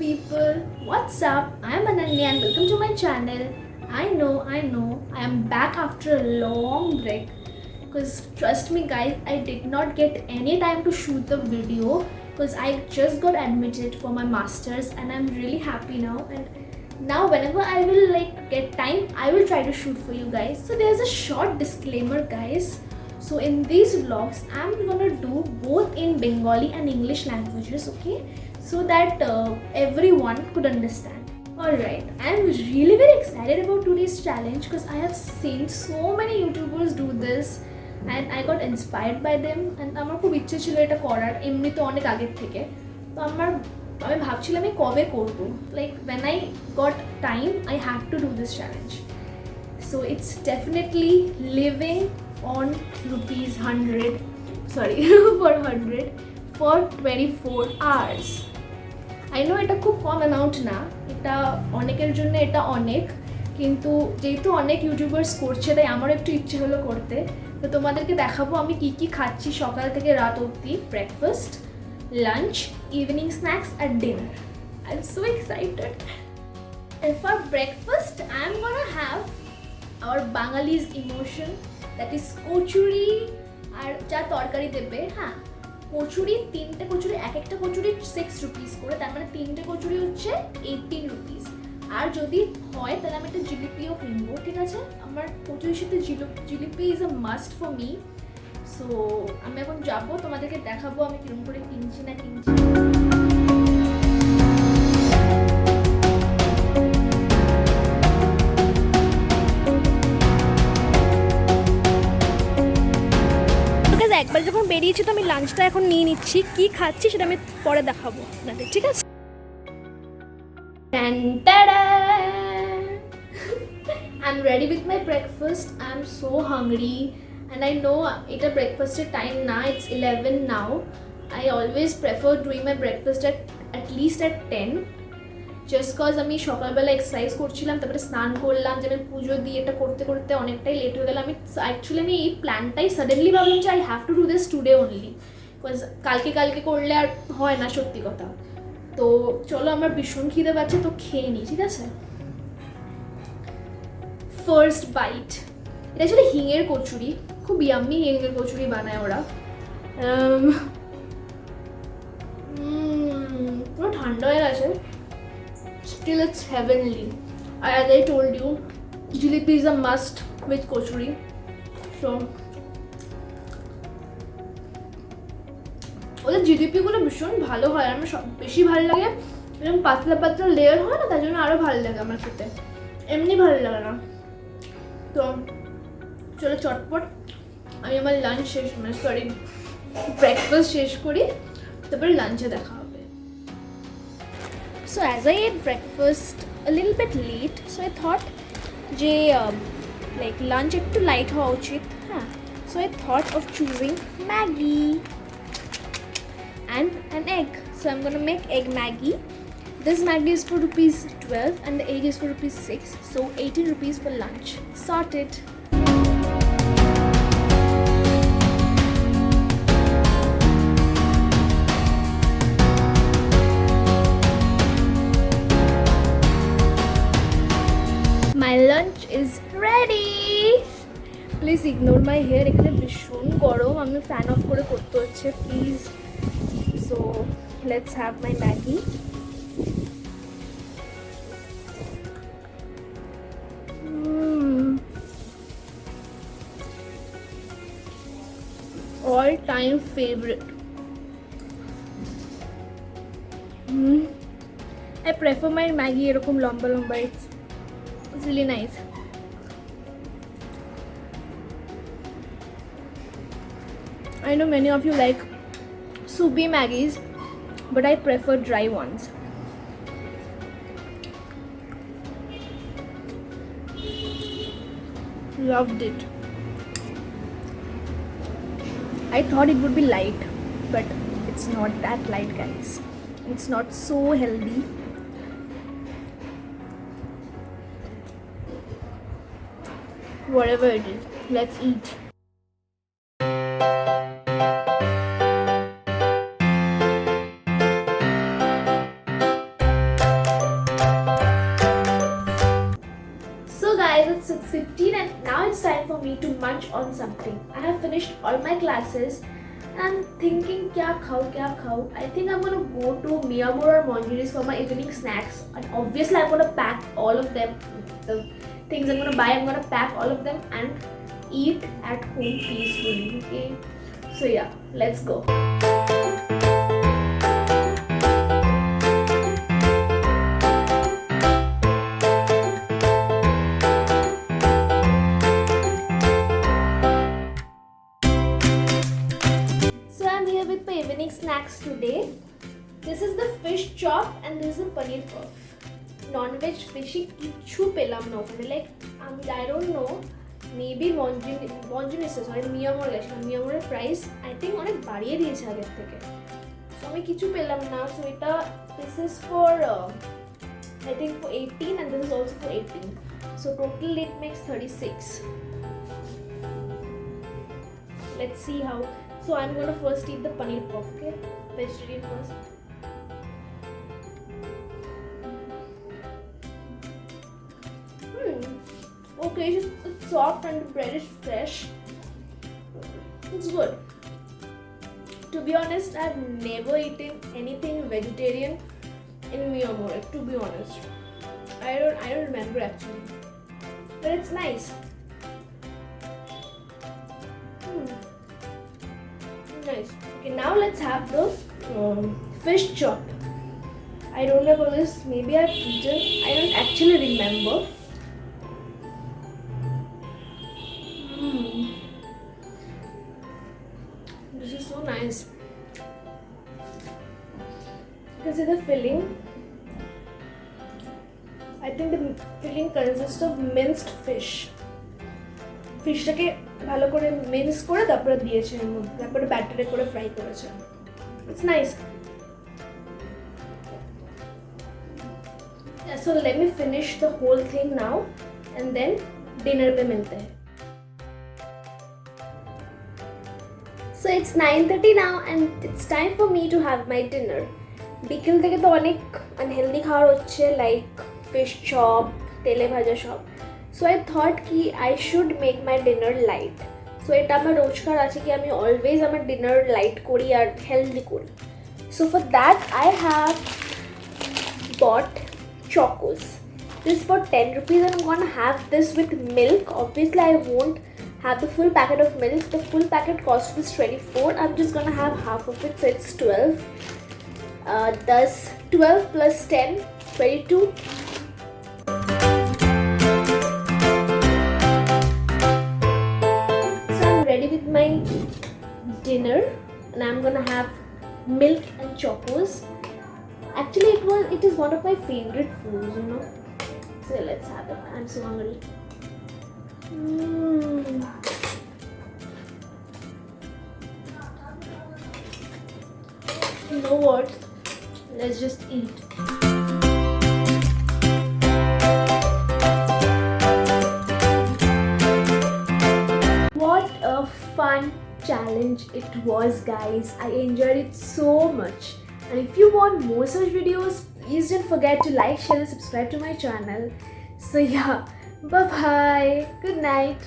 people, what's up? I'm Ananya and welcome to my channel. I know, I am back after a long break because trust me guys, I did not get any time to shoot the video because I just got admitted for my masters and I'm really happy now, and now whenever I will get time, I will try to shoot for you guys. So there's a short disclaimer guys. So in these vlogs, I'm gonna do both in Bengali and English languages, okay? So that everyone could understand. Alright, I'm really very excited about today's challenge because I have seen so many YouTubers do this and I got inspired by them and আমার খুব ইচ্ছে ছিল এটা করার এমনি তো অনেক আগের থেকে তো আমি ভাবছিলাম আমি কবে করব like when I got time I had to do this challenge. So it's definitely living on rupees 100 sorry for 100 for 24 hours. I know এটা খুব কম অ্যামাউন্ট না, এটা অনেকের জন্য এটা অনেক, কিন্তু যেহেতু অনেক ইউটিউবার্স করছে তাই আমার একটু ইচ্ছে হলো করতে। তো তোমাদেরকে দেখাবো আমি কি কি খাচ্ছি সকাল থেকে রাত অবধি, ব্রেকফাস্ট, লাঞ্চ, ইভিনিং স্ন্যাক্স আর dinner. I am so excited. And for breakfast I am gonna have our Bangali's emotion, that is kachori আর যা তরকারি দেবে। হ্যাঁ, কচুরি, তিনটে কচুরি, এক একটা কচুরি 6 রুপিস করে, তার মানে তিনটে কচুরি হচ্ছে 18 রুপিস। আর যদি হয় তাহলে আমি একটা জিলিপিও কিনবো, ঠিক আছে? আমার কচুরির সাথে jalebi is a must for me. So আমি এখন যাবো, তোমাদেরকে দেখাবো আমি কিরকম করে কিনছি না কিনছি। একবার যখন বেরিয়েছি তো আমি লাঞ্চটা এখন নিয়ে নিচ্ছি, কি খাচ্ছি সেটা আমি পরে দেখাবো আপনাদের, ঠিক আছে? I'm ready with my breakfast. I'm so hungry and I know it's breakfast time now, it's 11 now. I always prefer doing my breakfast at least at 10, just cause আমি সকালবেলা এক্সারসাইজ করছিলাম, তারপরে স্নান করলাম, যে আমি পুজো দিয়ে এটা করতে করতে অনেকটাই লেট হয়ে গেল। আমি এই প্ল্যানটাই সাডেনলি ভাবলাম যে I have to do this today only, because কালকে করলে আর হয় না, সত্যি কথা। তো চলো, আমার ভীষণ খিদে পাচ্ছে, তো খেয়ে নিই, ঠিক আছে? ফার্স্ট বাইট, এটা আসলে হিঙের কচুরি, খুব ইয়াম্মি হিঙের কচুরি বানায় ওরা। পুরো ঠান্ডা হয়ে গেছে, still it's heavenly. As I told you, jalebi is a must with kochuri. So ওদের জিলিপিগুলো ভীষণ ভালো হয়, আমার সব বেশি ভালো লাগে এরকম পাতলা পাতলা লেয়ার হয় না, তার জন্য আরও ভালো লাগে আমার খেতে, এমনি ভালো লাগে না। তো চলো চটপট আমি আমার লাঞ্চ শেষ, ব্রেকফাস্ট শেষ করি, তারপরে লাঞ্চে দেখা হবে। So as I ate breakfast a little bit late, so I thought যে lunch একটু light হওয়া উচিত, হ্যাঁ। So I thought of choosing Maggi and an egg. So I'm gonna make egg Maggi. This Maggi is for rupees 12 and the egg is for rupees 6. So 18 rupees for lunch. Sorted. My lunch is ready. Please ignore my hair. এখানে ভীষণ গরম, আমি fan of করে করতে হচ্ছে, please. So let's have my Maggi. All time favorite. I prefer my Maggi এরকম লম্বা লম্বা, it's really nice. I know many of you like soupy Maggies, but I prefer dry ones. Loved it. I thought it would be light, but it's not that light guys. It's not so healthy. Whatever it is, let's eat. munch on something. I have finished all my classes. I'm thinking kya khao. I think I'm gonna go to Miyamura or Monjuri's for my evening snacks. And obviously I'm gonna pack all of them. The things I'm gonna buy, I'm gonna pack all of them and eat at home peacefully. Okay. So yeah, let's go. Evening snacks today. This is the fish chop and this is the paneer puff. Non-veg fishy kichu pelam na okhane, like I don't know, maybe Monjuri's sorry Miyamura geshlam. Miyamura price I think onek bariye diyeche ager theke, so ami kichu pelam na. So eta this is for I think for 18 and this is also for 18, so total it makes 36. Let's see how. So I'm going to first eat the paneer puff, okay? Vegetarian first. Okay, it's soft and the bread is fresh. It's good. To be honest, I've never eaten anything vegetarian in Miyamura, to be honest. I don't remember actually. But it's nice. Nice. Okay, now let's have the fish chop. I don't know about this. Maybe I've eaten. I don't actually remember. This is so nice. You can see the filling. I think the filling consists of minced fish. ফিশটাকে ভালো করে mix করে তারপরে দিয়েছে এর মধ্যে, তারপরে ব্যাটারে করে fry করেছে। It's nice. So let me finish the whole thing now and then dinner पे मिलते हैं। So it's 9:30 now and it's time for me to have my dinner. বিকেল থেকে তো অনেক আনহেলদি খাবার হচ্ছে, লাইক ফিশ চপ, তেলে ভাজা সব। So I thought कि I should make my dinner light. So এটা আমার রোজকার আছে কি আমি always আমার dinner light করি আর healthy করি. So for that I have bought chocos. This for 10 rupees and I'm gonna have this with milk. Obviously I won't have the full packet of milk. The full packet cost is 24. I'm just gonna have half of it, so it's 12. Thus 12 plus 10, 22. Ready with my dinner and I'm gonna have milk and chocos. Actually it is one of my favorite foods, you know. So let's have it. I'm so hungry. You know what? Let's just eat. What a fun challenge it was, guys. I enjoyed it so much. And if you want more such videos, please don't forget to like, share and subscribe to my channel. So yeah, bye bye. Good night.